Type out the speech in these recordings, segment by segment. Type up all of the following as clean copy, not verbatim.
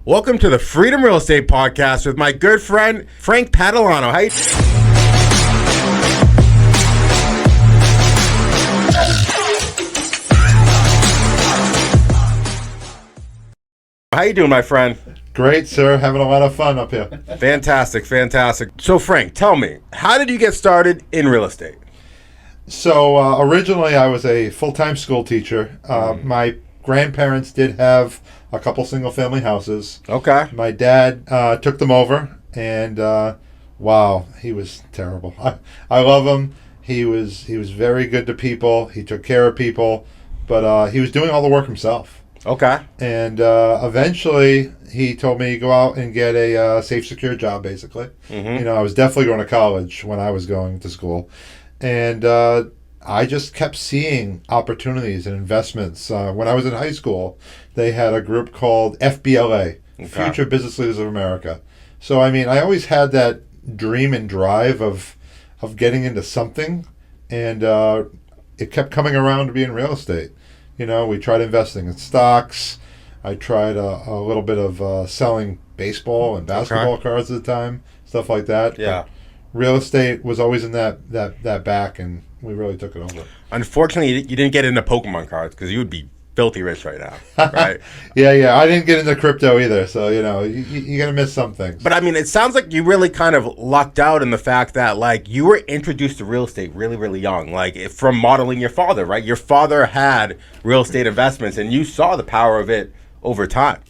Welcome to the Freedom Real Estate Podcast with my good friend, Frank Patalano. How you doing, my friend? Great, sir. Having a lot of fun up here. Fantastic. So, Frank, tell me, how did you get started in real estate? So, originally I was a full-time school teacher. My grandparents did have a couple single-family houses. Okay. My dad took them over, and wow, he was terrible. I love him. He was very good to people. He took care of people, but he was doing all the work himself. Okay. And eventually, he told me to go out and get a safe, secure job, basically. Mm-hmm. You know, I was definitely going to college when I was going to school. And I just kept seeing opportunities and investments. When I was in high school, they had a group called FBLA, Future Business Leaders of America. So, I mean, I always had that dream and drive of getting into something. And it kept coming around to be in real estate. You know, we tried investing in stocks. I tried a little bit of selling baseball and basketball cards at the time, stuff like that. Yeah. But real estate was always in that back, and we really took it over. Unfortunately, you didn't get into Pokemon cards because you would be filthy rich right now, right? Yeah. I didn't get into crypto either, so, you know, you're going to miss some things. But, I mean, it sounds like you really kind of lucked out in the fact that, like, you were introduced to real estate really, really young, like, from modeling your father, right? Your father had real estate investments, and you saw the power of it over time.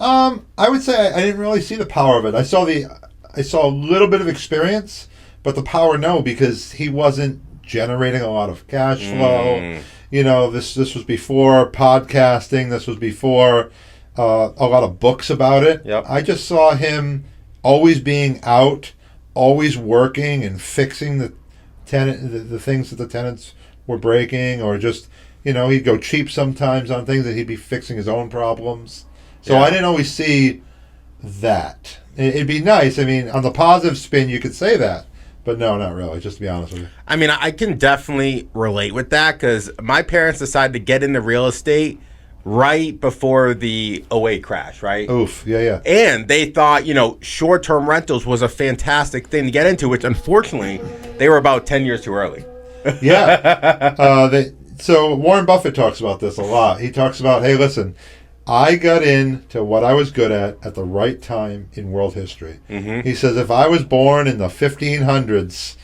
I would say I didn't really see the power of it. I saw a little bit of experience, but the power, no, because he wasn't generating a lot of cash flow. You know, this was before podcasting. This was before a lot of books about it. Yep. I just saw him always being out, always working and fixing the things that the tenants were breaking, or just, you know, he'd go cheap sometimes on things that he'd be fixing his own problems. So I didn't always see that. It'd be nice. I mean, on the positive spin, you could say that. But no, not really, just to be honest with you. I mean, I can definitely relate with that because my parents decided to get into real estate right before the '08 crash, right? Oof, yeah. And they thought, you know, short-term rentals was a fantastic thing to get into, which unfortunately, they were about 10 years too early. Yeah. So Warren Buffett talks about this a lot. He talks about, hey, listen, I got into what I was good at the right time in world history. Mm-hmm. He says, if I was born in the 1500s,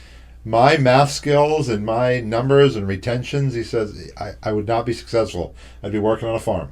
my math skills and my numbers and retentions, he says, I would not be successful. I'd be working on a farm.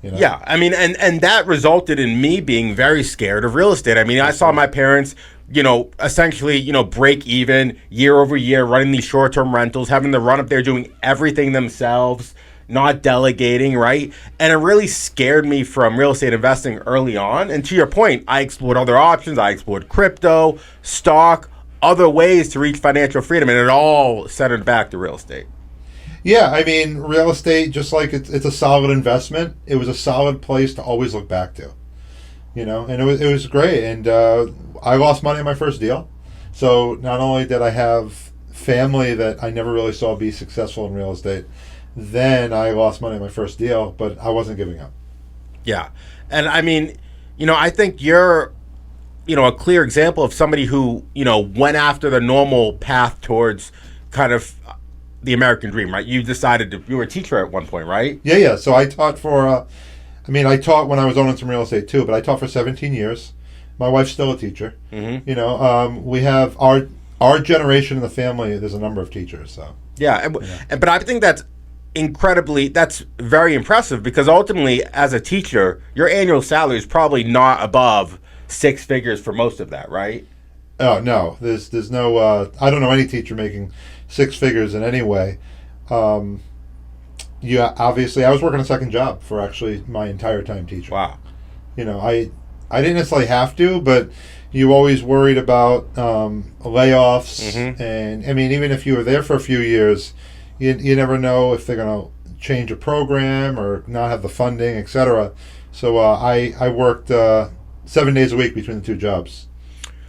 You know? Yeah, I mean, and that resulted in me being very scared of real estate. I mean, I saw my parents, you know, essentially, you know, break even year over year, running these short-term rentals, having to run up there doing everything themselves, not delegating, right? And it really scared me from real estate investing early on. And to your point, I explored other options. I explored crypto, stock, other ways to reach financial freedom, and it all centered back to real estate. Yeah, I mean, real estate, just like it's a solid investment, it was a solid place to always look back to. You know, and it was great. And I lost money on my first deal. So not only did I have family that I never really saw be successful in real estate, then I lost money on my first deal, but I wasn't giving up. Yeah. And I mean, you know, I think you're, you know, a clear example of somebody who, you know, went after the normal path towards kind of the American dream, right? You were a teacher at one point, right? Yeah. So I taught I taught when I was owning some real estate too, but I taught for 17 years. My wife's still a teacher. Mm-hmm. You know, we have our generation in the family, there's a number of teachers, so. Yeah. But I think that's very impressive because ultimately, as a teacher, your annual salary is probably not above six figures for most of that, right? Oh no, there's no. I don't know any teacher making six figures in any way. Yeah, obviously, I was working a second job for actually my entire time teaching. Wow. You know, I didn't necessarily have to, but you always worried about layoffs, mm-hmm. and I mean, even if you were there for a few years. You never know if they're going to change a program or not have the funding, etc. So I worked 7 days a week between the two jobs.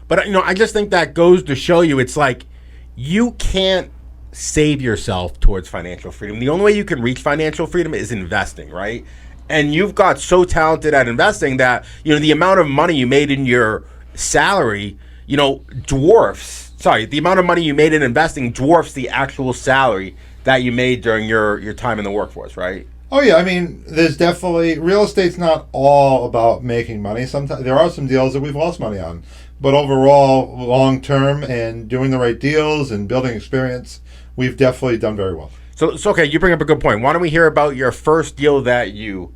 But, you know, I just think that goes to show you it's like you can't save yourself towards financial freedom. The only way you can reach financial freedom is investing, right? And you've got so talented at investing that, the amount of money you made in your salary, the amount of money you made in investing dwarfs the actual salary that you made during your time in the workforce, right? Oh yeah, I mean, there's definitely real estate's not all about making money. Sometimes there are some deals that we've lost money on, but overall, long term and doing the right deals and building experience, we've definitely done very well. So okay, you bring up a good point. Why don't we hear about your first deal that you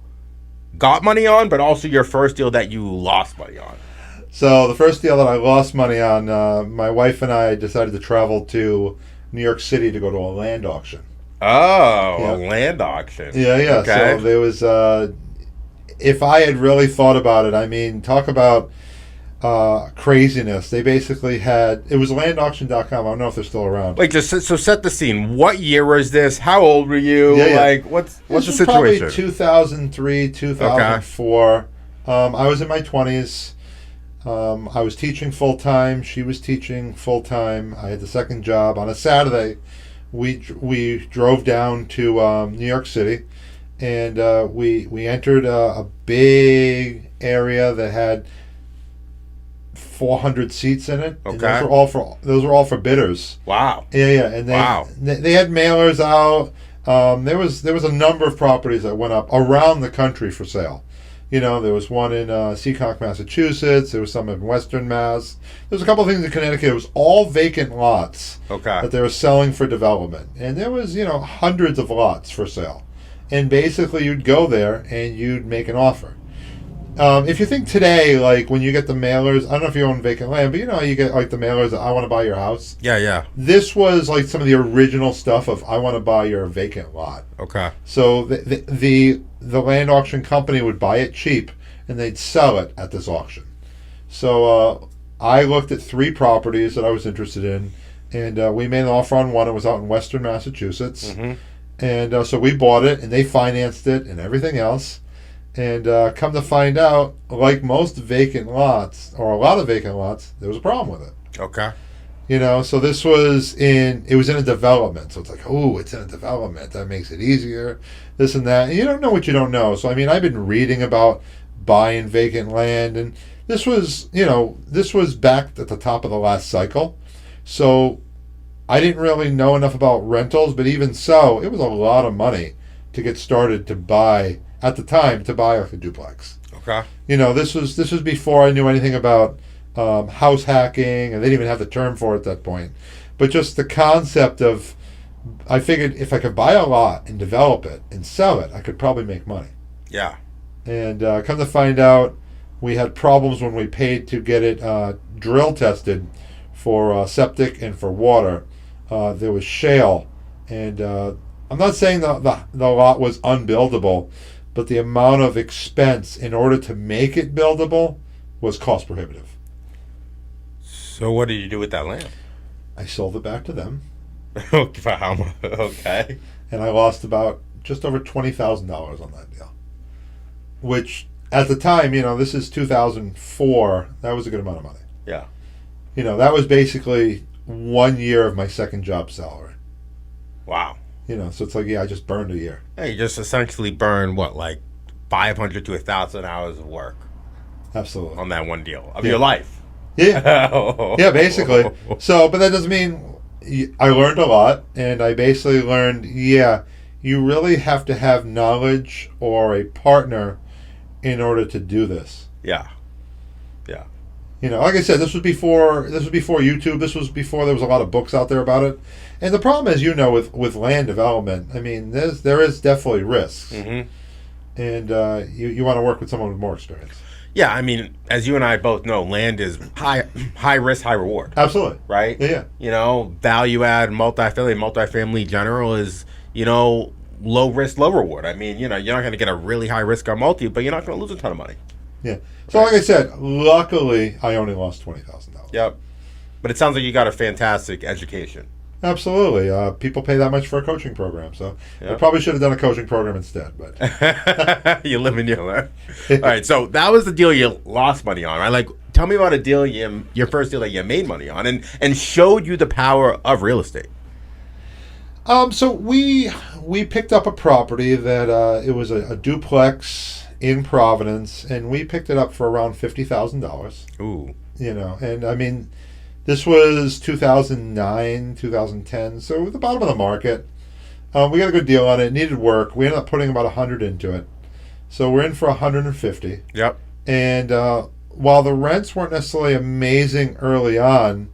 got money on, but also your first deal that you lost money on? So the first deal that I lost money on, my wife and I decided to travel to New York City to go to a land auction. Oh, Yeah. A land auction. Yeah. Okay. So there was, if I had really thought about it, I mean, talk about craziness. They basically it was landauction.com. I don't know if they're still around. Like, so set the scene. What year was this? How old were you? Yeah. Like, what's the situation? Probably 2003, 2004. I was in my 20s. I was teaching full time. She was teaching full time. I had the second job. On a Saturday, we drove down to New York City, and we entered a big area that had 400 seats in it. Okay. And those were all for bidders. Wow. Yeah. And they had mailers out. There was a number of properties that went up around the country for sale. There was one in Seekonk, Massachusetts. There was some in Western Mass. There was a couple of things in Connecticut. It was all vacant lots that they were selling for development. And there was, hundreds of lots for sale. And basically you'd go there and you'd make an offer. If you think today, like when you get the mailers, I don't know if you own vacant land, but you get like the mailers that I want to buy your house. Yeah. This was like some of the original stuff of I want to buy your vacant lot. Okay. So the land auction company would buy it cheap and they'd sell it at this auction. So I looked at 3 properties that I was interested in, and we made an offer on one. It was out in Western Massachusetts. Mm-hmm. And so we bought it, and they financed it and everything else. And come to find out, like most vacant lots, or a lot of vacant lots, there was a problem with it. Okay. So this was in a development. So it's like, oh, it's in a development. That makes it easier, this and that. And you don't know what you don't know. So, I mean, I've been reading about buying vacant land, and this was back at the top of the last cycle. So I didn't really know enough about rentals, but even so, it was a lot of money to get started to buy, at the time, to buy like a duplex. Okay. This was before I knew anything about house hacking, and they didn't even have the term for it at that point. But just the concept of, I figured if I could buy a lot and develop it and sell it, I could probably make money. Yeah. And come to find out, we had problems when we paid to get it drill tested for septic and for water. There was shale, and I'm not saying the lot was unbuildable, but the amount of expense in order to make it buildable was cost prohibitive. So what did you do with that land? I sold it back to them. For how much? Okay. And I lost about just over $20,000 on that deal. Which, at the time, this is 2004, that was a good amount of money. Yeah. That was basically 1 year of my second job salary. Wow. So it's like, I just burned a year. Yeah, you just essentially burned, like 500 to 1,000 hours of work. Absolutely. On that one deal of your life. Yeah. Yeah, basically. So, but that doesn't mean I learned a lot, and I basically learned, you really have to have knowledge or a partner in order to do this. Yeah. Like I said, this was before YouTube. This was before there was a lot of books out there about it. And the problem, as with land development, I mean, there is definitely risks. Mm-hmm. And you want to work with someone with more experience. Yeah, I mean, as you and I both know, land is high risk, high reward. Absolutely. Right? Yeah. Value add, multifamily general is, low risk, low reward. I mean, you're not going to get a really high risk on multi, but you're not going to lose a ton of money. Yeah. So like I said, luckily I only lost $20,000. Yep. But it sounds like you got a fantastic education. Absolutely. People pay that much for a coaching program, so I probably should have done a coaching program instead. But you live and you learn. All right, so that was the deal you lost money on, right? Like, tell me about a deal your first deal that you made money on, and showed you the power of real estate. So we picked up a property that it was a duplex in Providence, and we picked it up for around $50,000. Ooh. And I mean, this was 2009, 2010, so at the bottom of the market. We got a good deal on it. It needed work. We ended up putting about 100 into it, so we're in for 150. Yep. And while the rents weren't necessarily amazing early on,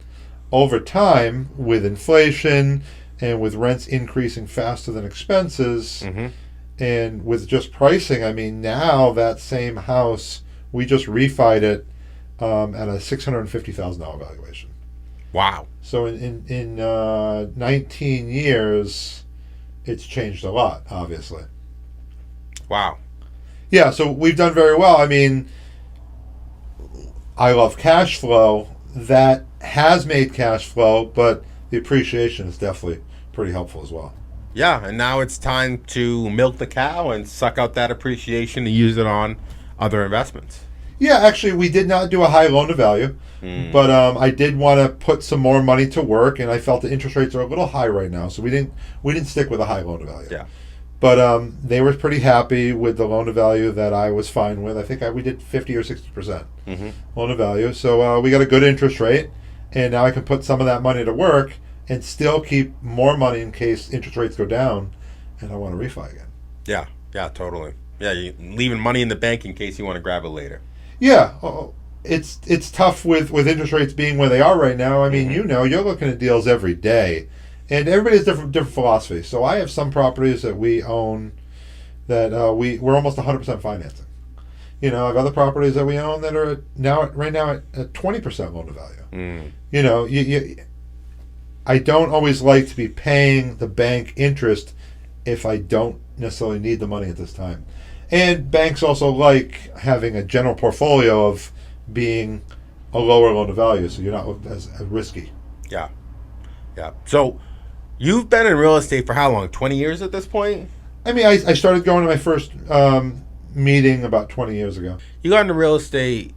over time, with inflation and with rents increasing faster than expenses, and with just pricing, I mean, now that same house, we just refied it at a $650,000 valuation. Wow. So in 19 years, it's changed a lot, obviously. Wow. Yeah, so we've done very well. I mean, I love cash flow. That has made cash flow, but the appreciation is definitely pretty helpful as well. Yeah, and now it's time to milk the cow and suck out that appreciation and use it on other investments. Yeah, actually, we did not do a high loan to value, but I did want to put some more money to work, and I felt the interest rates are a little high right now, so we didn't stick with a high loan to value. Yeah. But they were pretty happy with the loan to value that I was fine with. I think we did 50 or 60% loan to value, so we got a good interest rate, and now I can put some of that money to work and still keep more money in case interest rates go down, and I want to refi again. Yeah, totally. Yeah, you leaving money in the bank in case you want to grab it later. Yeah, it's tough with interest rates being where they are right now. I mean, you're looking at deals every day, and everybody has different philosophies. So I have some properties that we own that we're almost 100% financing. I have other properties that we own that are right now at 20% loan to value. I don't always like to be paying the bank interest if I don't necessarily need the money at this time. And banks also like having a general portfolio of being a lower loan to value, so you're not as risky. Yeah. So you've been in real estate for how long? 20 years at this point? I mean, I started going to my first meeting about 20 years ago. You got into real estate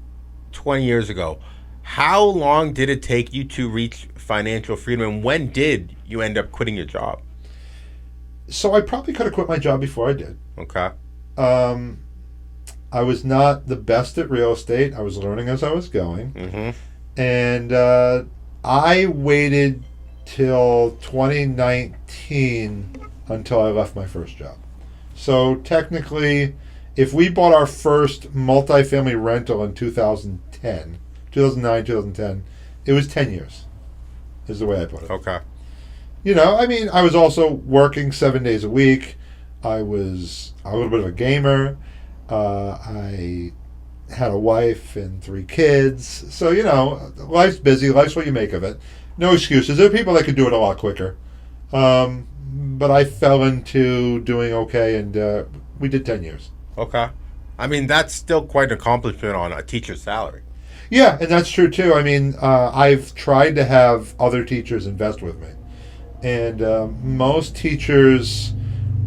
20 years ago. How long did it take you to reach financial freedom, and when did you end up quitting your job? So I probably could have quit my job before I did. Okay. I was not the best at real estate. I was learning as I was going. And I waited till 2019 until I left my first job. So technically, if we bought our first multifamily rental in 2009, 2010, it was 10 years, is the way I put it. Okay. I mean, I was also working 7 days a week. I was a little bit of a gamer. I had a wife and 3 kids. So, life's busy. Life's what you make of it. No excuses. There are people that could do it a lot quicker. But I fell into doing okay, and we did 10 years. Okay. I mean, that's still quite an accomplishment on a teacher's salary. Yeah, and that's true, too. I mean, I've tried to have other teachers invest with me. And most teachers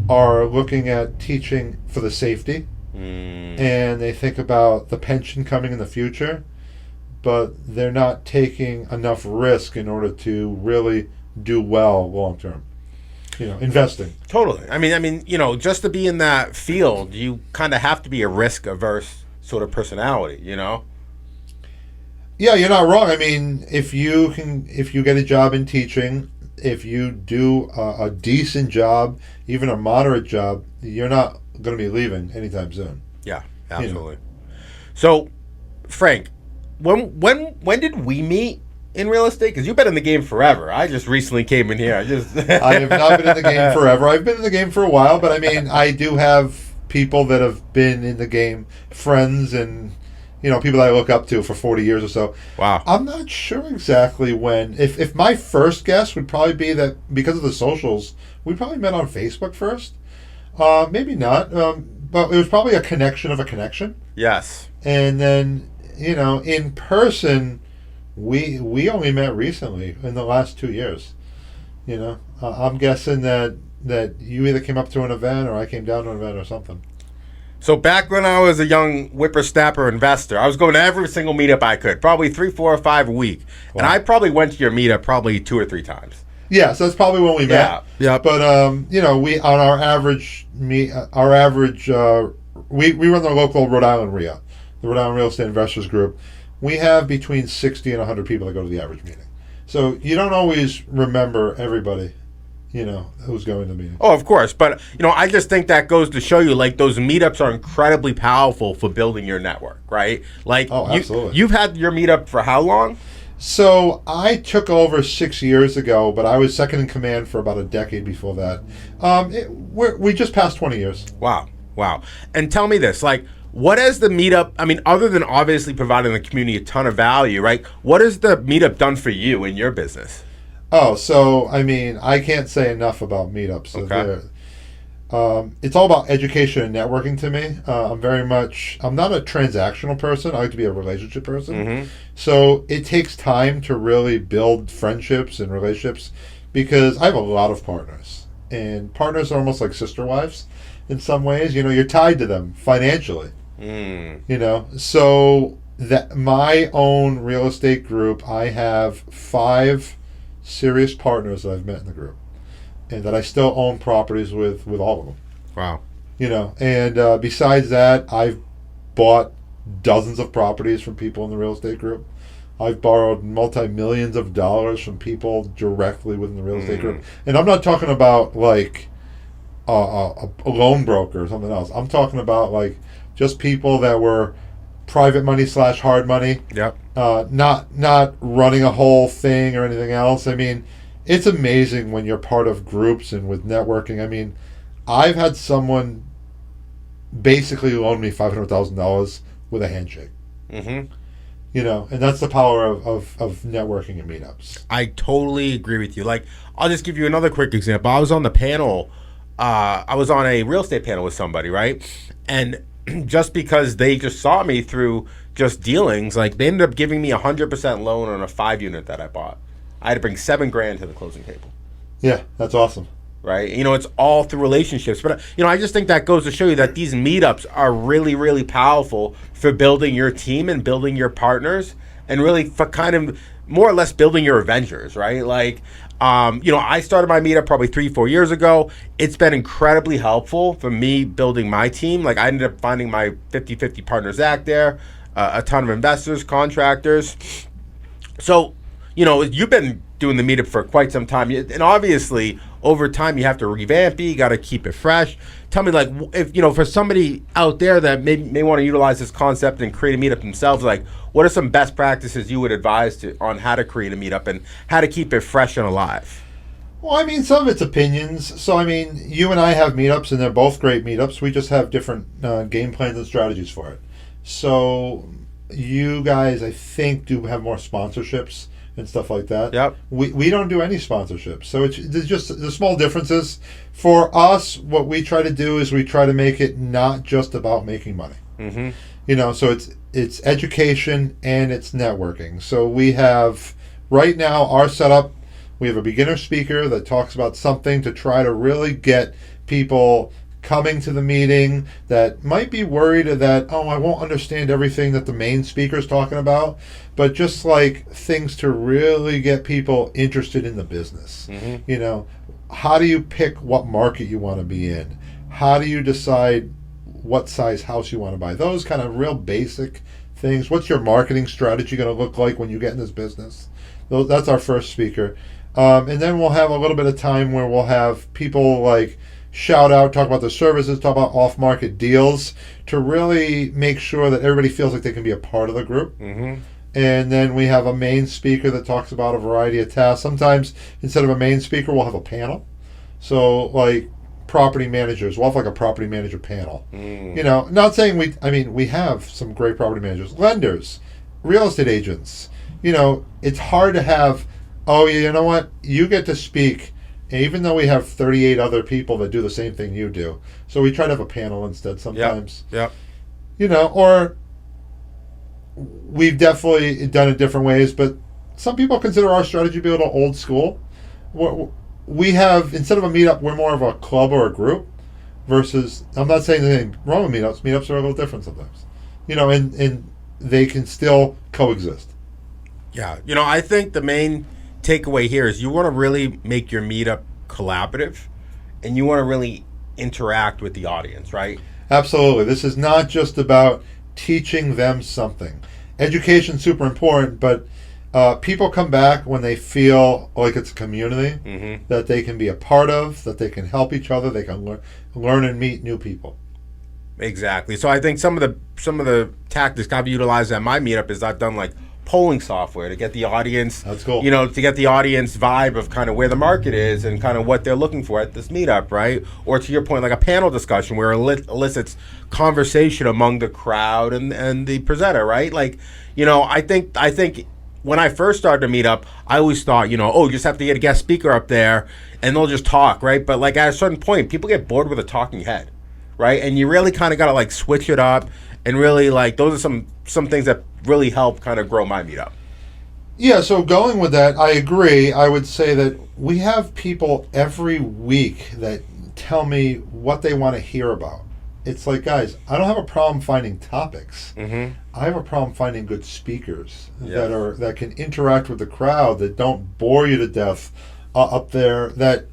are looking at teaching for the safety, and they think about the pension coming in the future, but they're not taking enough risk in order to really do well long term. Investing. Totally. I mean, just to be in that field, you kind of have to be a risk averse sort of personality. Yeah, you're not wrong. I mean, if you get a job in teaching, if you do a decent job, even a moderate job, you're not going to be leaving anytime soon. Yeah, absolutely. So, Frank, when did we meet in real estate? Because you've been in the game forever. I just recently came in here. I have not been in the game forever. I've been in the game for a while, but I mean, I do have people that have been in the game, friends and people that I look up to for 40 years or so. Wow. I'm not sure exactly when. If my first guess would probably be that because of the socials, we probably met on Facebook first. Maybe not. But it was probably a connection of a connection. Yes. And then, in person, we only met recently in the last 2 years. I'm guessing that you either came up to an event or I came down to an event or something. So back when I was a young whippersnapper investor, I was going to every single meetup I could, probably 3, 4, or 5 a week. Wow. And I probably went to your meetup probably 2 or 3 times. Yeah, so that's probably when we met. Yeah. But we on our average we run the local Rhode Island RIA, the Rhode Island Real Estate Investors Group. We have between 60 and 100 people that go to the average meeting. So you don't always remember everybody, who's going to the meeting. Oh, of course. But, I just think that goes to show you, like, those meetups are incredibly powerful for building your network, right? Like, absolutely. You've had your meetup for how long? So I took over 6 years ago, but I was second in command for about a decade before that. We just passed 20 years. Wow. And tell me this, like, what has the meetup, I mean, other than obviously providing the community a ton of value, right? What has the meetup done for you in your business? Oh, so, I can't say enough about meetups. Okay. It's all about education and networking to me. I'm not a transactional person. I like to be a relationship person. Mm-hmm. So it takes time to really build friendships and relationships because I have a lot of partners. And partners are almost like sister wives in some ways. You're tied to them financially. So that my own real estate group, I have 5 serious partners that I've met in the group. And that I still own properties with all of them. Wow. And besides that, I've bought dozens of properties from people in the real estate group. I've borrowed multi-millions of dollars from people directly within the real estate group. And I'm not talking about like a loan broker or something else. I'm talking about like just people that were private money / hard money. Yep. Not running a whole thing or anything else. It's amazing when you're part of groups and with networking. I've had someone basically loan me $500,000 with a handshake. Mm-hmm. And that's the power of networking and meetups. I totally agree with you. Like, I'll just give you another quick example. I was on the panel. I was on a real estate panel with somebody, right? And just because they just saw me through just dealings, like they ended up giving me 100% loan on a 5-unit that I bought. I had to bring $7,000 to the closing table. Yeah, that's awesome. Right? It's all through relationships. But, I just think that goes to show you that these meetups are really, really powerful for building your team and building your partners and really for kind of more or less building your Avengers, right? Like, I started my meetup probably 3-4 years ago. It's been incredibly helpful for me building my team. Like, I ended up finding my 50-50 Partners Act there, a ton of investors, contractors. So, you've been doing the meetup for quite some time, and obviously over time you have to revamp it. You got to keep it fresh. Tell me, like, if for somebody out there that may want to utilize this concept and create a meetup themselves, like, what are some best practices you would advise on how to create a meetup and how to keep it fresh and alive? Well, some of it's opinions. So, you and I have meetups, and they're both great meetups. We just have different game plans and strategies for it. So, you guys, I think, do have more sponsorships and stuff like that. Yep. We don't do any sponsorships. So there's just the small differences. For us, what we try to do is we try to make it not just about making money. Mm-hmm. So it's education and it's networking. So we have, right now, our setup, we have a beginner speaker that talks about something to try to really get people coming to the meeting that might be worried that, I won't understand everything that the main speaker's talking about, but just like things to really get people interested in the business. Mm-hmm. How do you pick what market you want to be in? How do you decide what size house you want to buy? Those kind of real basic things. What's your marketing strategy going to look like when you get in this business? That's our first speaker. And then we'll have a little bit of time where we'll have people like shout out, talk about the services, talk about off-market deals to really make sure that everybody feels like they can be a part of the group. Mm-hmm. And then we have a main speaker that talks about a variety of tasks. Sometimes instead of a main speaker, we'll have a panel. So like property managers, we'll have like a property manager panel. Not saying we have some great property managers, lenders, real estate agents. It's hard to have, you know what, you get to speak, even though we have 38 other people that do the same thing you do. So we try to have a panel instead sometimes. Yep. Or we've definitely done it different ways, but some people consider our strategy to be a little old school. We have, instead of a meetup, we're more of a club or a group versus, I'm not saying anything wrong with meetups. Meetups are a little different sometimes. And they can still coexist. Yeah. I think the main takeaway here is you want to really make your meetup collaborative, and you want to really interact with the audience, right? Absolutely. This is not just about teaching them something. Education's super important, but people come back when they feel like it's a community that they can be a part of, that they can help each other, they can learn and meet new people. Exactly. So I think some of the tactics I've utilized at my meetup is I've done like polling software to get the audience. That's cool. To get the audience vibe of kind of where the market is and kind of what they're looking for at this meetup, right? Or to your point, like a panel discussion where it elicits conversation among the crowd and the presenter, right? Like, I think when I first started a meetup, I always thought, you just have to get a guest speaker up there and they'll just talk, right? But like at a certain point, people get bored with a talking head, right? And you really kind of got to like switch it up and really like those are some things that really help kind of grow my meetup. Yeah, so going with that, I agree. I would say that we have people every week that tell me what they want to hear about. It's like, guys, I don't have a problem finding topics. I have a problem finding good speakers that can interact with the crowd, that don't bore you to death up there, that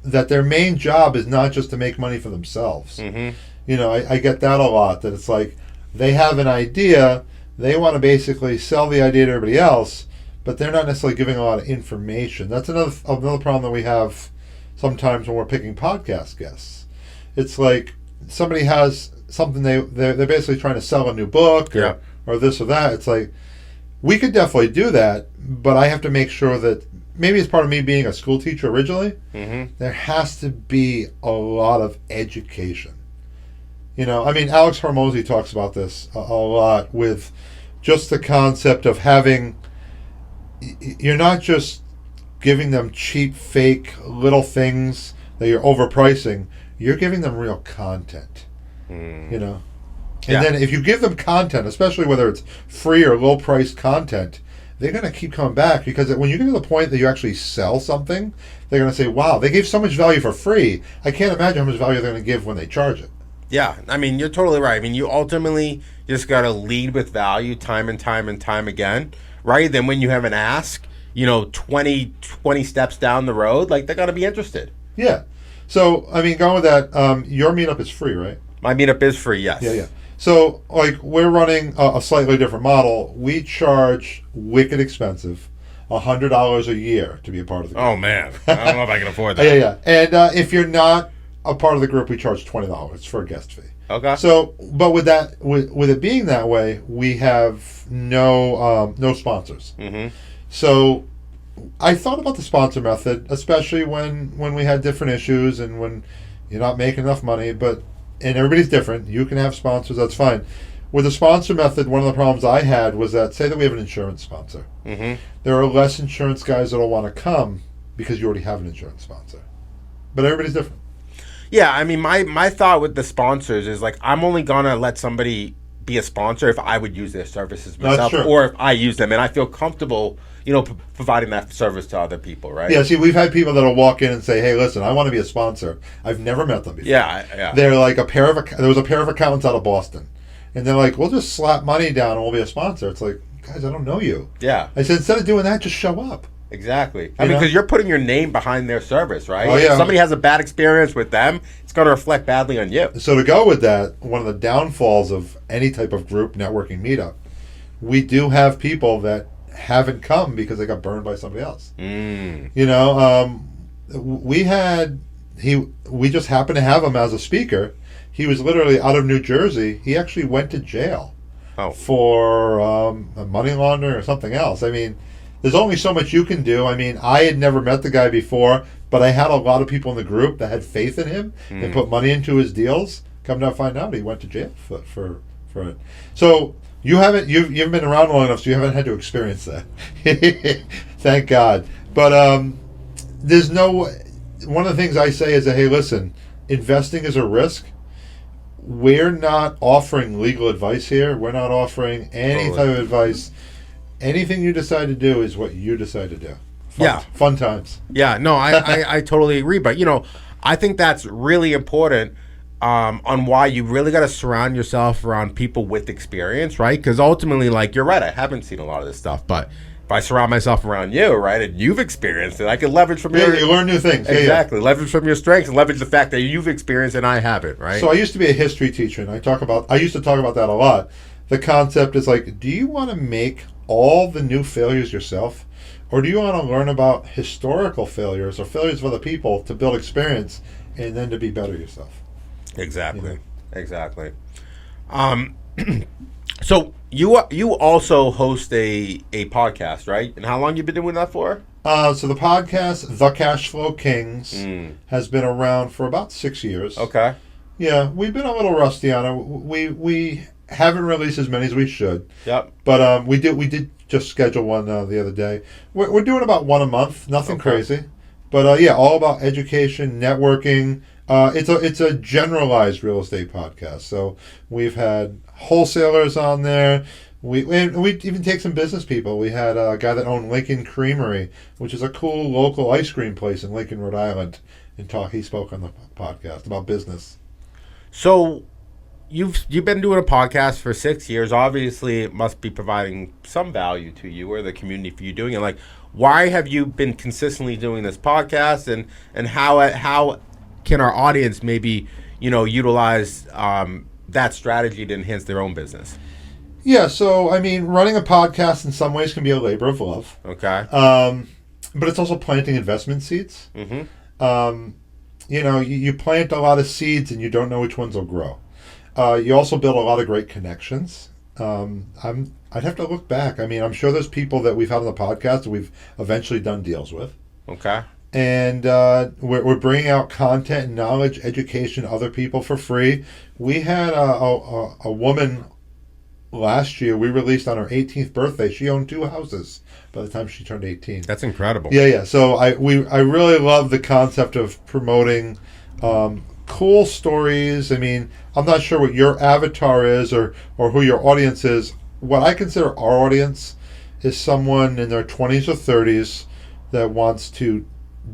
their main job is not just to make money for themselves. I get that a lot, that it's like they have an idea, they want to basically sell the idea to everybody else, but they're not necessarily giving a lot of information. That's another problem that we have sometimes when we're picking podcast guests. It's like somebody has something they're basically trying to sell a new book or this or that. It's like, we could definitely do that, but I have to make sure that maybe it's part of me being a school teacher originally, there has to be a lot of education. Alex Hormozy talks about this a lot with just the concept of having, you're not just giving them cheap, fake little things that you're overpricing, you're giving them real content, And then if you give them content, especially whether it's free or low-priced content, they're going to keep coming back, because when you get to the point that you actually sell something, they're going to say, wow, they gave so much value for free. I can't imagine how much value they're going to give when they charge it. Yeah, you're totally right. You ultimately just got to lead with value time and time and time again, right? Then when you have an ask, 20 steps down the road, like, they're going to be interested. Yeah. So, going with that, your meetup is free, right? My meetup is free, yes. Yeah. So, like, we're running a slightly different model. We charge wicked expensive, $100 a year to be a part of the group. Oh, man. I don't know if I can afford that. Yeah. And if you're not a part of the group, we charge $20 for a guest fee. Okay. So, but with that, with it being that way, we have no sponsors. So, I thought about the sponsor method, especially when we had different issues and when you're not making enough money. And everybody's different. You can have sponsors, that's fine. With the sponsor method, one of the problems I had was that, say that we have an insurance sponsor. There are less insurance guys that will want to come because you already have an insurance sponsor. But everybody's different. Yeah, my thought with the sponsors is, like, I'm only going to let somebody be a sponsor if I would use their services myself, or if I use them and I feel comfortable, providing that service to other people, right? Yeah, see, we've had people that'll walk in and say, hey, listen, I want to be a sponsor. I've never met them before. Yeah. They're like there was a pair of accountants out of Boston. And they're like, we'll just slap money down and we'll be a sponsor. It's like, guys, I don't know you. Yeah. I said, instead of doing that, just show up. Exactly. Because you're putting your name behind their service, right? Oh, yeah. If somebody has a bad experience with them, it's going to reflect badly on you. So to go with that, one of the downfalls of any type of group networking meetup, we do have people that haven't come because they got burned by somebody else. We just happened to have him as a speaker. He was literally out of New Jersey. He actually went to jail for money laundering or something else. There's only so much you can do. I had never met the guy before, but I had a lot of people in the group that had faith in him and put money into his deals. Come to find out, he went to jail for it. So you've been around long enough, so you haven't had to experience that. Thank God. But there's no. One of the things I say is that, hey, listen, investing is a risk. We're not offering legal advice here. We're not offering any type of advice. Anything you decide to do is what you decide to do. Fun times. Yeah, no, I totally agree. But, I think that's really important on why you really got to surround yourself around people with experience, right? Because ultimately, like, you're right, I haven't seen a lot of this stuff. But if I surround myself around you, right, and you've experienced it, I can leverage from your... You learn new things. Exactly. Leverage from your strengths and leverage the fact that you've experienced and I haven't, right? So I used to be a history teacher, and I used to talk about that a lot. The concept is like, do you want to make all the new failures yourself? Or do you want to learn about historical failures or failures of other people to build experience and then to be better yourself? Exactly. Exactly. So you also host a podcast, right? And how long you been doing that for? So the podcast, The Cashflow Kings, has been around for about 6 years. Okay. Yeah, we've been a little rusty on it. We haven't released as many as we should. Yep. But we did just schedule one the other day. We're doing about one a month. Nothing crazy. But yeah, all about education, networking. It's a generalized real estate podcast. So we've had wholesalers on there. We even take some business people. We had a guy that owned Lincoln Creamery, which is a cool local ice cream place in Lincoln, Rhode Island, and he spoke on the podcast about business. So you've been doing a podcast for 6 years. Obviously, it must be providing some value to you or the community for you doing it. Like, why have you been consistently doing this podcast, and how can our audience maybe utilize that strategy to enhance their own business? Yeah, so I mean, running a podcast in some ways can be a labor of love. Okay. But it's also planting investment seeds. Mm-hmm. You plant a lot of seeds and you don't know which ones will grow. You also build a lot of great connections. I'd have to look back. I mean, I'm sure there's people that we've had on the podcast that we've eventually done deals with. Okay. And we're bringing out content and knowledge, education to other people for free. We had a woman last year, we released on her 18th birthday. She owned 2 houses by the time she turned 18. That's incredible. Yeah. So I really love the concept of promoting cool stories. I mean, I'm not sure what your avatar is or who your audience is. What I consider our audience is someone in their 20s or 30s that wants to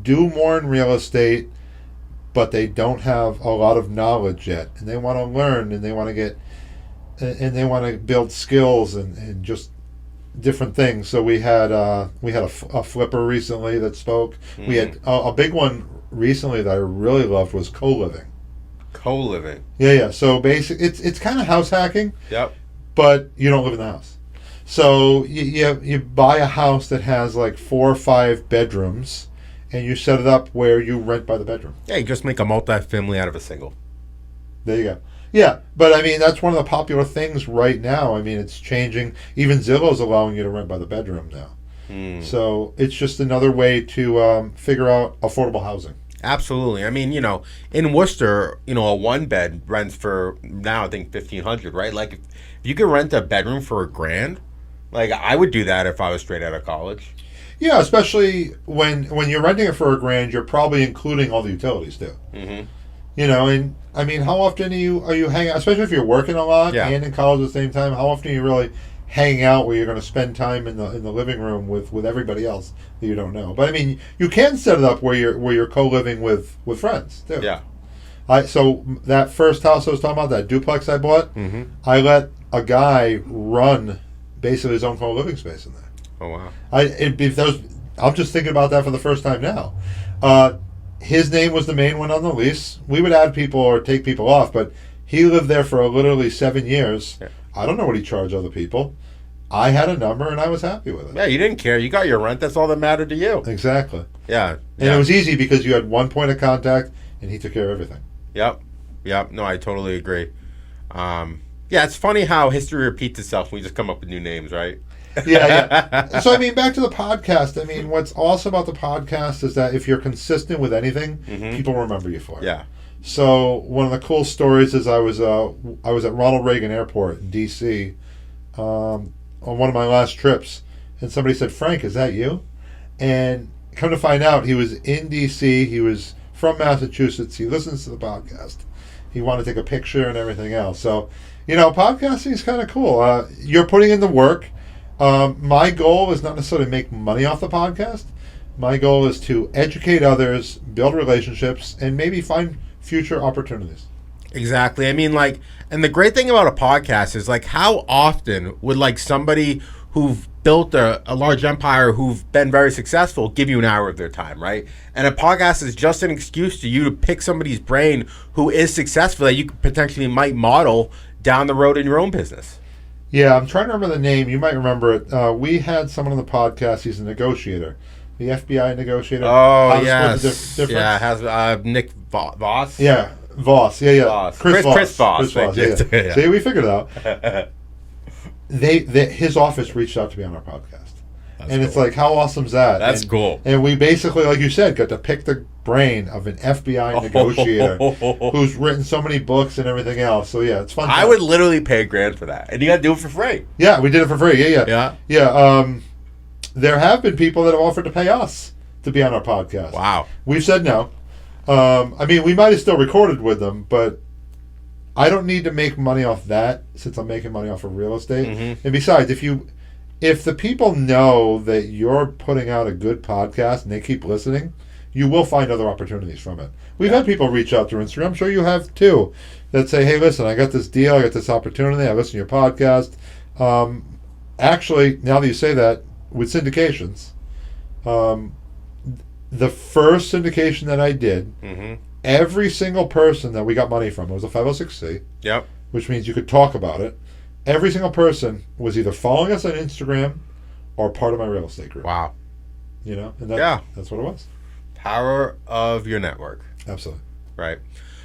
do more in real estate, but they don't have a lot of knowledge yet, and they want to learn, and they want to build skills and just different things. So we had a flipper recently that spoke. Mm-hmm. We had a big one recently that I really loved was co-living. Co-living. Yeah. So basically, it's kind of house hacking. Yep. But you don't live in the house. So you buy a house that has like 4 or 5 bedrooms, and you set it up where you rent by the bedroom. Yeah, you just make a multi-family out of a single. There you go. Yeah, but I mean, that's one of the popular things right now. I mean, it's changing. Even Zillow's allowing you to rent by the bedroom now. So it's just another way to figure out affordable housing. Absolutely. I mean, in Worcester, a 1-bed rents for now, I think $1,500, right? Like, if you could rent a bedroom for $1,000, like, I would do that if I was straight out of college. Yeah, especially when you're renting it for $1,000, you're probably including all the utilities too. Mm-hmm. And I mean, how often are you hanging out, especially if you're working a lot and in college at the same time? How often are you really hanging out where you're going to spend time in the living room with everybody else that you don't know? But I mean, you can set it up where you're co-living with friends too. Yeah. So that first house I was talking about, that duplex I bought, I let a guy run basically his own co-living space in there. Oh wow! I'm just thinking about that for the first time now. His name was the main one on the lease. We would add people or take people off, but he lived there for literally 7 years. Yeah. I don't know what he charged other people. I had a number and I was happy with it. Yeah, you didn't care. You got your rent. That's all that mattered to you. Exactly. Yeah. And it was easy because you had one point of contact and he took care of everything. Yep. No, I totally agree. Yeah, it's funny how history repeats itself when we just come up with new names, right? Yeah. So, I mean, back to the podcast. I mean, what's awesome about the podcast is that if you're consistent with anything, people remember you for it. Yeah. So, one of the cool stories is I was at Ronald Reagan Airport in D.C. On one of my last trips, and somebody said, "Frank, is that you?" And come to find out, he was in D.C. He was from Massachusetts. He listens to the podcast. He wanted to take a picture and everything else. So, podcasting is kind of cool. You're putting in the work. My goal is not necessarily to make money off the podcast. My goal is to educate others, build relationships, and maybe find future opportunities. Exactly. I mean, and the great thing about a podcast is, how often would, somebody who've built a large empire who've been very successful give you an hour of their time, right? And a podcast is just an excuse to you to pick somebody's brain who is successful that you potentially might model down the road in your own business. Yeah, I'm trying to remember the name. You might remember it. We had someone on the podcast. He's a negotiator, the FBI negotiator. Oh, yes. Difference? Yeah, it has Nick Voss. Yeah, Voss. Yeah. Voss. Chris Voss. Chris Voss. Yeah. See, we figured it out. His office reached out to me on our podcast. That's and cool. It's like, how awesome is that? That's cool. And we basically, like you said, got to pick the brain of an FBI negotiator who's written so many books and everything else. So, yeah, it's fun. I would literally pay $1,000 for that. And you got to do it for free. Yeah, we did it for free. Yeah. There have been people that have offered to pay us to be on our podcast. Wow. We've said no. I mean, we might have still recorded with them, but I don't need to make money off that since I'm making money off of real estate. Mm-hmm. And besides, if the people know that you're putting out a good podcast and they keep listening, you will find other opportunities from it. We've had people reach out through Instagram, I'm sure you have too, that say, hey, listen, I got this deal, I got this opportunity, I listen to your podcast. Actually, now that you say that, with syndications, the first syndication that I did, every single person that we got money from, it was a 506c, which means you could talk about it. Every single person was either following us on Instagram or part of my real estate group. Wow. And that's what it was. Power of your network. Absolutely. Right.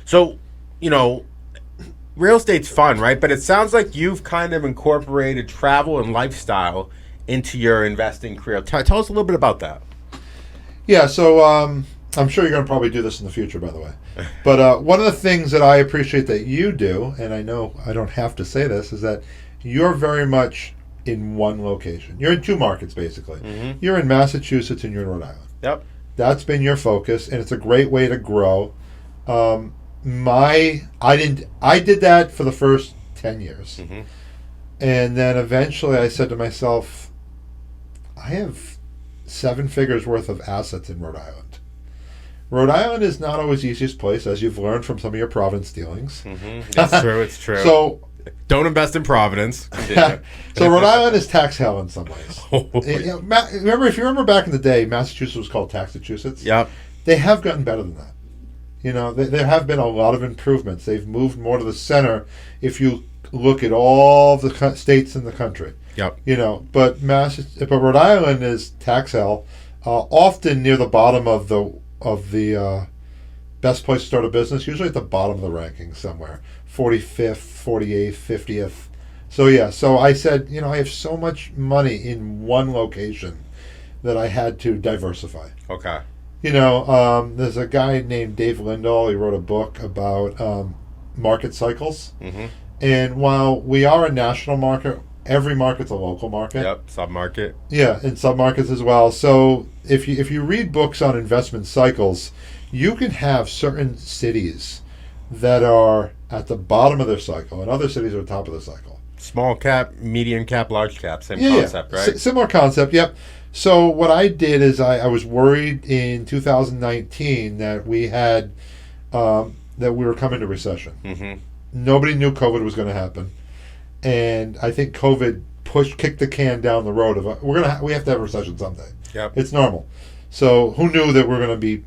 So, real estate's fun, right? But it sounds like you've kind of incorporated travel and lifestyle into your investing career. Tell us a little bit about that. Yeah, so I'm sure you're going to probably do this in the future, by the way. But one of the things that I appreciate that you do, and I know I don't have to say this, is that you're very much in one location. You're in two markets, basically. Mm-hmm. You're in Massachusetts and you're in Rhode Island. Yep. That's been your focus, and it's a great way to grow. I did that for the first 10 years. Mm-hmm. And then eventually I said to myself, I have 7 figures worth of assets in Rhode Island. Rhode Island is not always the easiest place, as you've learned from some of your Providence dealings. Mm-hmm. It's true. So don't invest in Providence. So Rhode Island is tax hell in some ways. If you remember back in the day, Massachusetts was called Taxachusetts. Yep. They have gotten better than that. There have been a lot of improvements. They've moved more to the center. If you look at all the states in the country. Yep. But Rhode Island is tax hell, often near the bottom of the best place to start a business, usually at the bottom of the rankings somewhere, 45th, 48th, 50th. So I said, I have so much money in one location that I had to diversify. Okay. There's a guy named Dave Lindahl. He wrote a book about market cycles. Mm-hmm. And while we are a national market, every market's a local market. Yep, sub-market. Yeah, and sub-markets as well. So if you read books on investment cycles, you can have certain cities that are at the bottom of their cycle and other cities are at the top of the cycle. Small cap, medium cap, large cap, same concept, right? Similar concept, yep. So what I did is I was worried in 2019 that we had that we were coming to recession. Mm-hmm. Nobody knew COVID was going to happen, and I think COVID kicked the can down the road of we have to have a recession someday. Yep. It's normal. So who knew that we're going to be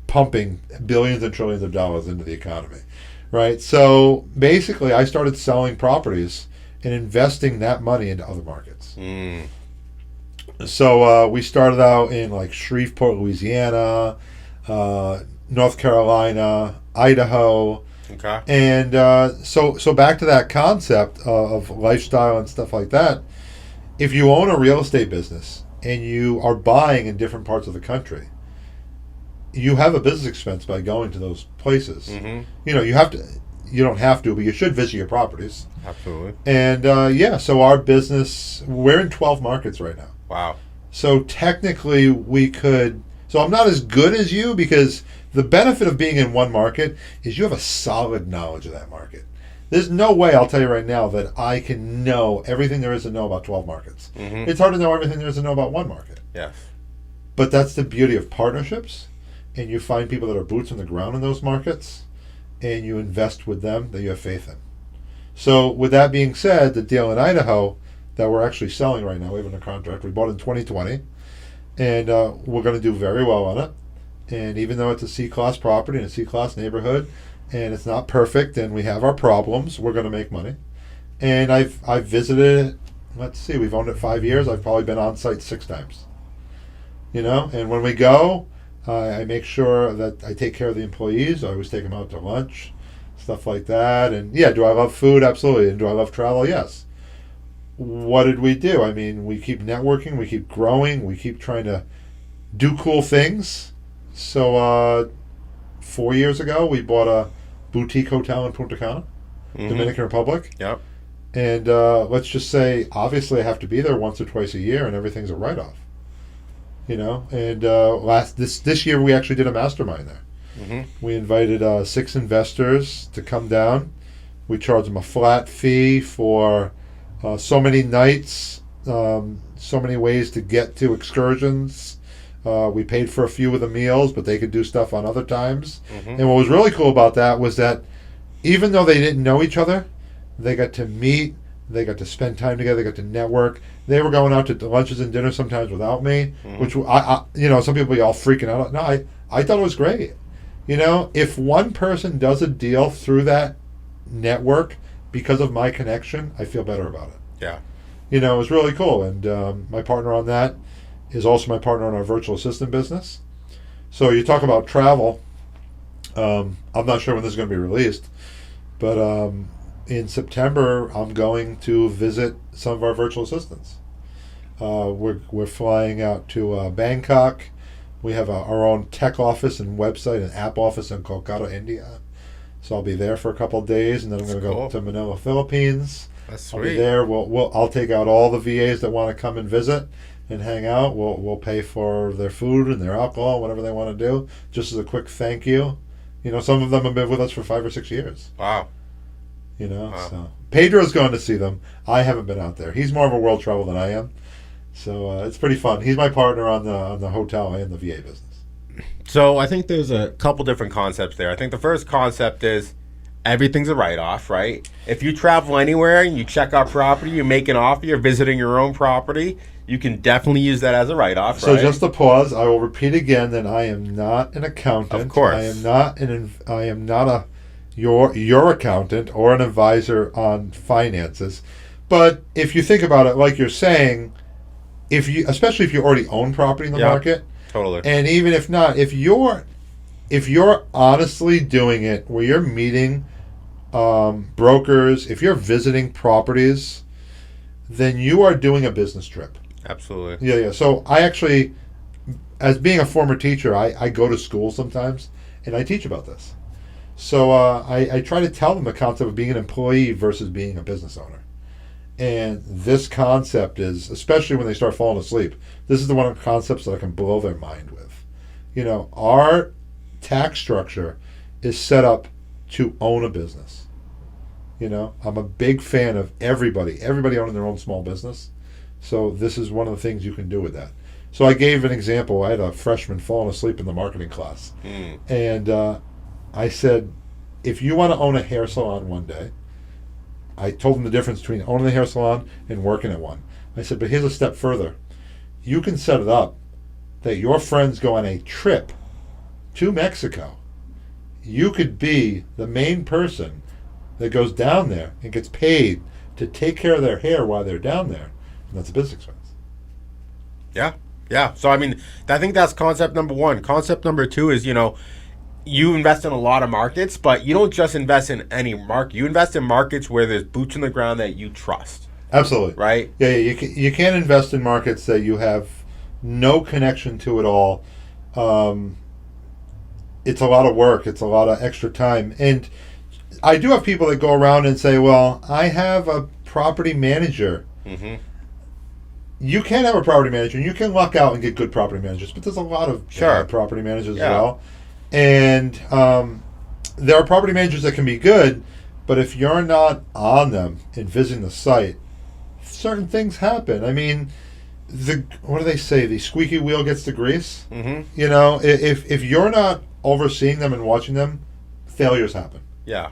pumping billions and trillions of dollars into the economy, right? So basically, I started selling properties and investing that money into other markets. Mm. So we started out in like Shreveport, Louisiana, North Carolina, Idaho. Okay. And so back to that concept of lifestyle and stuff like that. If you own a real estate business and you are buying in different parts of the country, you have a business expense by going to those places. Mm-hmm. You don't have to, but you should visit your properties. Absolutely. And so our business, we're in 12 markets right now. Wow. So technically we could, so I'm not as good as you because the benefit of being in one market is you have a solid knowledge of that market. There's no way, I'll tell you right now, that I can know everything there is to know about 12 markets. Mm-hmm. It's hard to know everything there is to know about one market. Yes. But that's the beauty of partnerships, and you find people that are boots on the ground in those markets, and you invest with them that you have faith in. So with that being said, the deal in Idaho, that we're actually selling right now. We have it under contract. We bought it in 2020, and we're going to do very well on it. And even though it's a C-class property in a C-class neighborhood, and it's not perfect, and we have our problems, we're going to make money. And I've visited it. Let's see, we've owned it 5 years. I've probably been on site 6 times. And when we go, I make sure that I take care of the employees. I always take them out to lunch, stuff like that. And yeah, do I love food? Absolutely. And do I love travel? Yes. What did we do? I mean, we keep networking, we keep growing, we keep trying to do cool things. So 4 years ago, we bought a boutique hotel in Punta Cana, Dominican Republic. Yep. And let's just say, obviously, I have to be there once or twice a year, and everything's a write-off. And this year we actually did a mastermind there. We invited 6 investors to come down. We charged them a flat fee for so many nights, so many ways to get to excursions. We paid for a few of the meals, but they could do stuff on other times. And what was really cool about that was that even though they didn't know each other, they got to meet, they got to spend time together, they got to network. They were going out to lunches and dinners sometimes without me, which I some people be all freaking out. No, I thought it was great. If one person does a deal through that network because of my connection, I feel better about it. Yeah. It was really cool. And my partner on that is also my partner on our virtual assistant business. So you talk about travel. I'm not sure when this is going to be released, but in September, I'm going to visit some of our virtual assistants. We're flying out to Bangkok. We have our own tech office and website and app office in Kolkata, India. So I'll be there for a couple of days, and then I'm going to go to Manila, Philippines. That's sweet. I'll be there. I'll take out all the VAs that want to come and visit and hang out. We'll pay for their food and their alcohol, whatever they want to do, just as a quick thank you. Some of them have been with us for 5 or 6 years. Wow. Wow. So Pedro's going to see them. I haven't been out there. He's more of a world travel than I am, so it's pretty fun. He's my partner on the hotel and the VA business. So I think there's a couple different concepts there. I think the first concept is everything's a write-off, right? If you travel anywhere and you check out property, you make an offer, you're visiting your own property, you can definitely use that as a write-off, So right? just to pause, I will repeat again that I am not an accountant. Of course. I am not your accountant or an advisor on finances. But if you think about it, like you're saying, especially if you already own property in the market, totally. And even if not, if you're honestly doing it where you're meeting brokers, if you're visiting properties, then you are doing a business trip. Absolutely. Yeah. So I actually, as being a former teacher, I go to school sometimes and I teach about this. So I try to tell them the concept of being an employee versus being a business owner. And this concept is, especially when they start falling asleep, this is the one of the concepts that I can blow their mind with. Our tax structure is set up to own a business. I'm a big fan of everybody owning their own small business. So this is one of the things you can do with that. So I gave an example. I had a freshman falling asleep in the marketing class. And I said, if you want to own a hair salon one day, I told him the difference between owning a hair salon and working at one. I said, but here's a step further. You can set it up that your friends go on a trip to Mexico. You could be the main person that goes down there and gets paid to take care of their hair while they're down there. And that's a business expense. Yeah. So, I think that's concept number one. Concept number two is, you invest in a lot of markets, but you don't just invest in any market. You invest in markets where there's boots on the ground that you trust. Absolutely. Right? Yeah, you can't invest in markets that you have no connection to at all. It's a lot of work. It's a lot of extra time. And I do have people that go around and say, well, I have a property manager. You can have a property manager, and you can luck out and get good property managers, but there's a lot of bad property managers as well. And there are property managers that can be good, but if you're not on them and visiting the site, certain things happen. What do they say? The squeaky wheel gets the grease. If you're not overseeing them and watching them, failures happen. Yeah.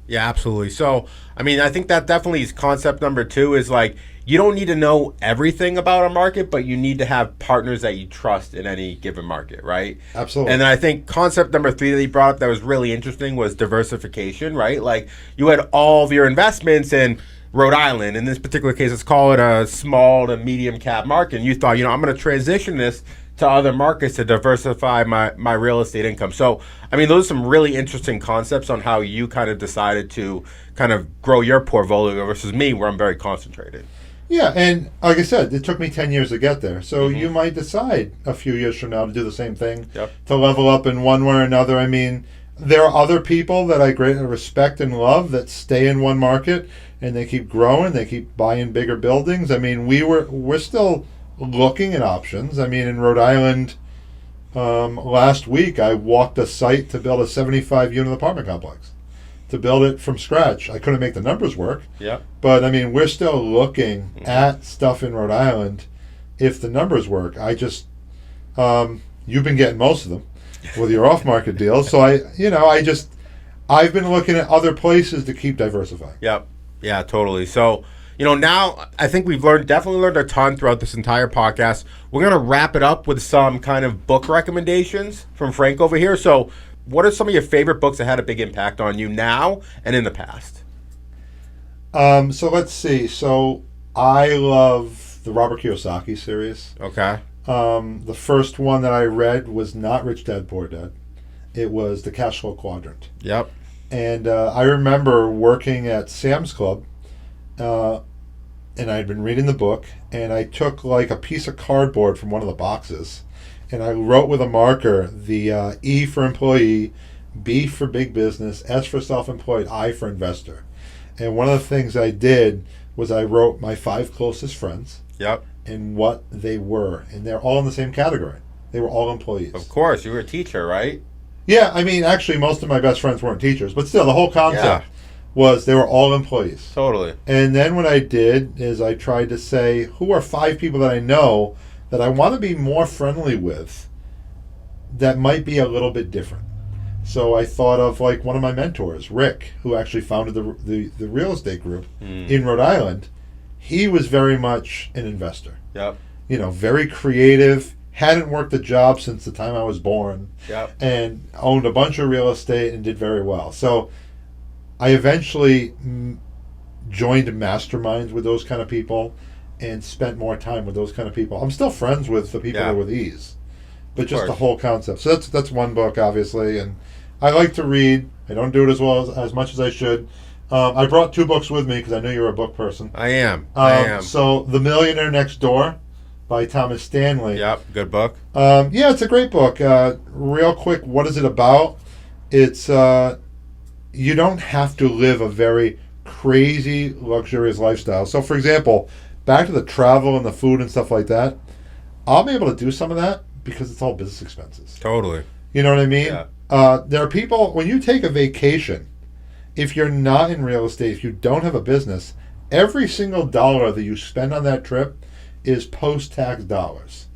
Yeah, absolutely. So, I mean, I think that definitely is concept number two is like, you don't need to know everything about a market, but you need to have partners that you trust in any given market, right? And Absolutely. then I think concept number three that you brought up that was really interesting was diversification, right? Like you had all of your investments in Rhode Island. In this particular case, let's call it a small to medium cap market. And you thought, I'm going to transition this to other markets to diversify my real estate income. So, I mean, those are some really interesting concepts on how you kind of decided to kind of grow your portfolio versus me, where I'm very concentrated. Yeah, and like I said, it took me 10 years to get there. So you might decide a few years from now to do the same thing, Yep. to level up in one way or another. I mean, there are other people that I greatly respect and love that stay in one market and they keep growing, they keep buying bigger buildings. I mean, we're still looking at options. I mean, in Rhode Island, last week I walked a site to build a 75 unit apartment complex. To build it from scratch. I couldn't make the numbers work. Yep. But I mean, we're still looking at stuff in Rhode Island if the numbers work. You've been getting most of them with your off-market deals. So I've been looking at other places to keep diversifying. Yep. Yeah, totally. So, now I think we've definitely learned a ton throughout this entire podcast. We're going to wrap it up with some kind of book recommendations from Frank over here. So, what are some of your favorite books that had a big impact on you now and in the past? So let's see. So I love the Robert Kiyosaki series. Okay. The first one that I read was not Rich Dad Poor Dad. It was The Cash Flow Quadrant. Yep. And I remember working at Sam's Club, and I had been reading the book, and I took like a piece of cardboard from one of the boxes, and I wrote with a marker the E for employee, B for big business, S for self-employed, I for investor. And one of the things I did was I wrote my 5 closest friends. Yep. And what they were, and they're all in the same category. They were all employees. Of course, you were a teacher, right? Yeah, I mean, actually, most of my best friends weren't teachers, but still, the whole concept was they were all employees. Totally. And then what I did is I tried to say, who are 5 people that I know that I want to be more friendly with that might be a little bit different? So I thought of like one of my mentors, Rick, who actually founded the real estate group in Rhode Island. He was very much an investor. Yep. Very creative, hadn't worked a job since the time I was born. Yep. And owned a bunch of real estate and did very well. So I eventually joined masterminds with those kind of people and spent more time with those kind of people. I'm still friends with the people that are with ease, but just the whole concept. So that's one book, obviously, and I like to read. I don't do it as much as I should. I brought 2 books with me because I knew you were a book person. I am. So The Millionaire Next Door by Thomas Stanley. Yep, good book. Yeah, it's a great book. Real quick, what is it about? It's you don't have to live a very crazy, luxurious lifestyle. So, for example, back to the travel and the food and stuff like that, I'll be able to do some of that because it's all business expenses. Totally. You know what I mean? Yeah. There are people, when you take a vacation, if you're not in real estate, if you don't have a business, every single dollar that you spend on that trip is post-tax dollars.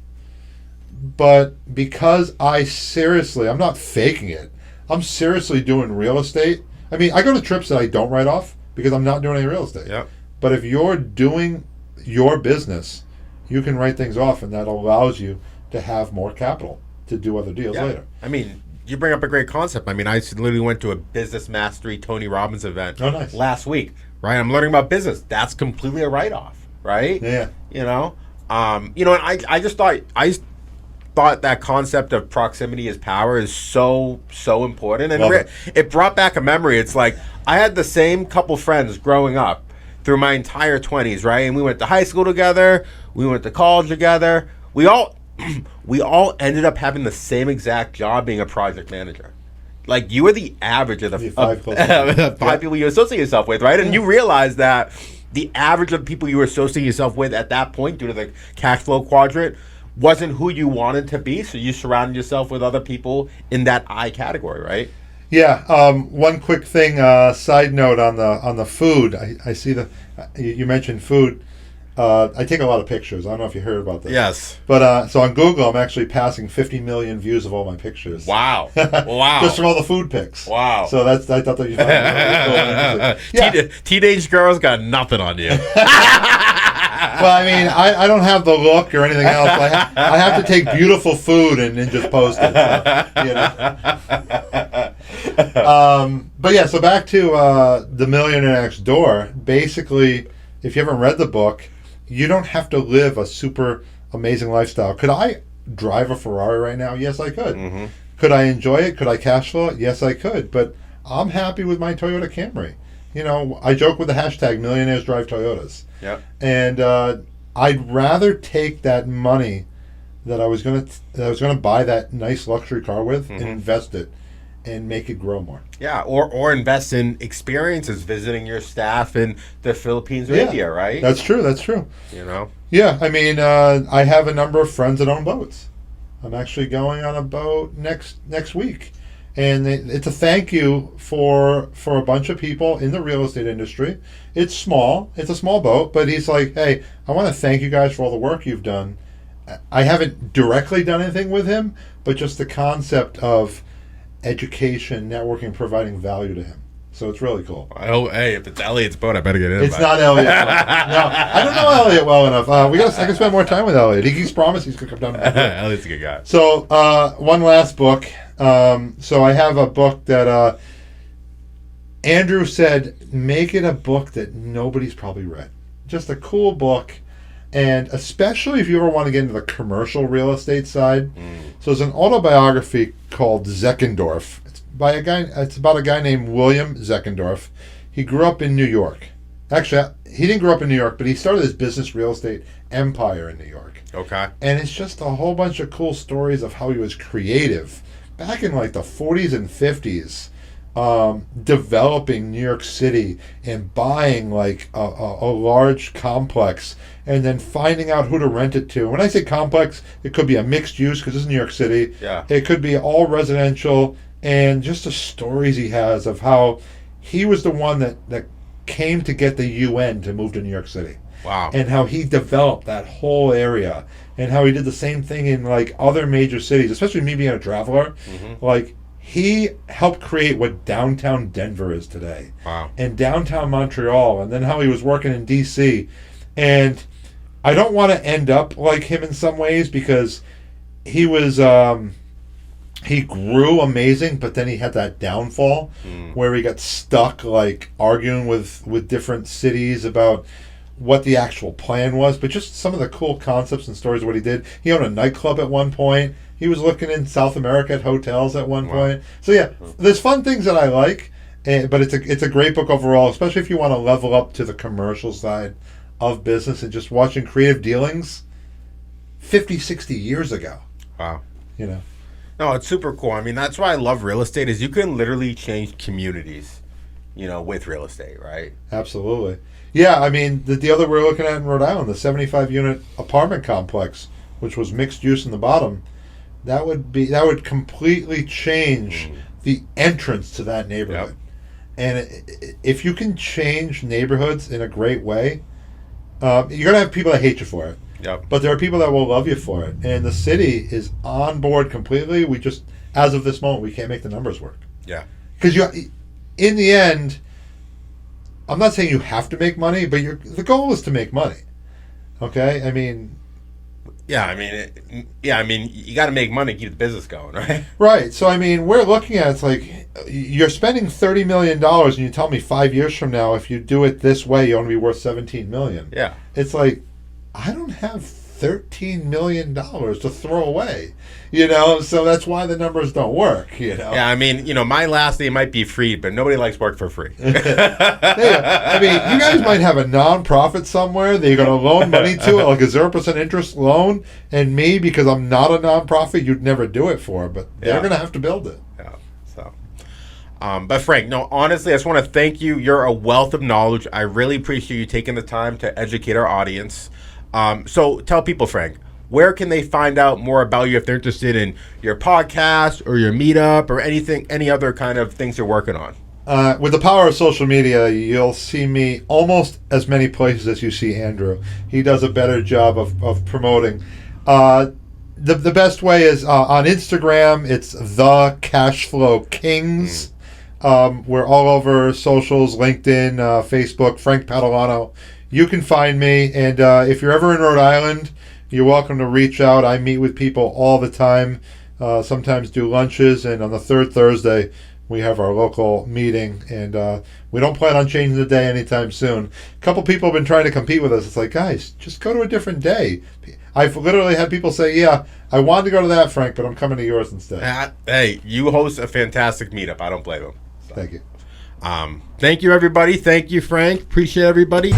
But because I'm not faking it. I'm seriously doing real estate. I mean, I go to trips that I don't write off because I'm not doing any real estate. Yep. But if you're doing your business, you can write things off, and that allows you to have more capital to do other deals later. I mean, you bring up a great concept. I mean, I literally went to a Business Mastery Tony Robbins event last week, right? I'm learning about business. That's completely a write-off, right? Yeah. And I just thought that concept of proximity is power is so important, and it brought back a memory. It's like I had the same couple friends growing up through my entire 20s, right? And we went to high school together, we went to college together. We all ended up having the same exact job, being a project manager. Like, you were the average of the 5 people you associate yourself with, right? And you realize that the average of the people you were associating yourself with at that point, due to the cash flow quadrant, wasn't who you wanted to be. So you surrounded yourself with other people in that I category, right? Yeah. One quick thing, side note on the food. I see you mentioned food. I take a lot of pictures. I don't know if you heard about this. Yes. But so on Google, I'm actually passing 50 million views of all my pictures. Wow. Wow. Just from all the food pics. Wow. So I thought that you found really cool. Yeah. Teenage girls got nothing on you. Well, I mean, I don't have the look or anything else. I have to take beautiful food and just post it. So, but yeah, so back to The Millionaire Next Door. Basically, if you haven't read the book, you don't have to live a super amazing lifestyle. Could I drive a Ferrari right now? Yes, I could. Mm-hmm. Could I enjoy it? Could I cash flow it? Yes, I could. But I'm happy with my Toyota Camry. I joke with the hashtag Millionaires Drive Toyotas. Yep. And I'd rather take that money that I was gonna buy that nice luxury car with and invest it and make it grow more. Yeah, or invest in experiences, visiting your staff in the Philippines or India, right? That's true. Yeah, I mean, I have a number of friends that own boats. I'm actually going on a boat next week. And it's a thank you for a bunch of people in the real estate industry. It's small. It's a small boat, but he's like, hey, I want to thank you guys for all the work you've done. I haven't directly done anything with him, but just the concept of education, networking, providing value to him. So it's really cool. Oh, hey, if it's Elliot's boat, I better get in. It's not Elliot. No, I don't know Elliot well enough. I can spend more time with Elliot. He's promised he's going to come down. Elliot's a good guy. So one last book. So I have a book that Andrew said, make it a book that nobody's probably read. Just a cool book. And especially if you ever want to get into the commercial real estate side. So there's an autobiography called Zeckendorf. It's about a guy named William Zeckendorf. He grew up in New York. Actually, he didn't grow up in New York, but he started his business real estate empire in New York. Okay. And it's just a whole bunch of cool stories of how he was creative back in like the 40s and 50s, developing New York City and buying like a large complex and then finding out who to rent it to. When I say complex, it could be a mixed use because this is New York City. Yeah. It could be all residential, and just the stories he has of how he was the one that came to get the UN to move to New York City. Wow. And how he developed that whole area, and how he did the same thing in like other major cities, especially me being a traveler. Like, he helped create what downtown Denver is today. Wow. And downtown Montreal, and then how he was working in DC. And I don't want to end up like him in some ways, because he was he grew amazing, but then he had that downfall where he got stuck like arguing with different cities about what the actual plan was, but just some of the cool concepts and stories of what he did. He owned a nightclub at one point. He was looking in South America at hotels at one point. So yeah, there's fun things that I like, but it's a great book overall, especially if you want to level up to the commercial side of business and just watching creative dealings 50, 60 years ago. Wow. No, it's super cool. I mean, that's why I love real estate, is you can literally change communities, with real estate, right? Absolutely. Yeah, I mean, the deal that we're looking at in Rhode Island, the 75-unit apartment complex, which was mixed use in the bottom, that would completely change the entrance to that neighborhood. Yep. And if you can change neighborhoods in a great way, you're going to have people that hate you for it. Yep. But there are people that will love you for it. And the city is on board completely. We just, as of this moment, we can't make the numbers work. Yeah. Because in the end, I'm not saying you have to make money, but the goal is to make money. Okay? I mean... Yeah, I mean, you got to make money to keep the business going, right? Right. So, I mean, we're looking at it's like you're spending $30 million and you tell me 5 years from now, if you do it this way, you're going to be worth $17 million. Yeah. It's like, I don't have $13 million to throw away, so that's why the numbers don't work, Yeah, I mean, my last name might be Freed, but nobody likes work for free. I mean, you guys might have a non-profit somewhere that you're going to loan money to, like a 0% interest loan, and me, because I'm not a non-profit, you'd never do it for, but they're going to have to build it. Yeah, so... but Frank, no, honestly, I just want to thank you. You're a wealth of knowledge. I really appreciate you taking the time to educate our audience. So tell people, Frank, where can they find out more about you if they're interested in your podcast or your meetup or any other kind of things you're working on? With the power of social media, you'll see me almost as many places as you see Andrew. He does a better job of promoting. The best way is on Instagram. It's the Cashflow Kings. We're all over socials, LinkedIn, Facebook, Frank Patalano. You can find me, and if you're ever in Rhode Island, you're welcome to reach out. I meet with people all the time, sometimes do lunches, and on the third Thursday, we have our local meeting, and we don't plan on changing the day anytime soon. A couple people have been trying to compete with us. It's like, guys, just go to a different day. I've literally had people say, yeah, I wanted to go to that, Frank, but I'm coming to yours instead. Hey, you host a fantastic meetup. I don't blame them. So. Thank you. Thank you, everybody. Thank you, Frank. Appreciate everybody.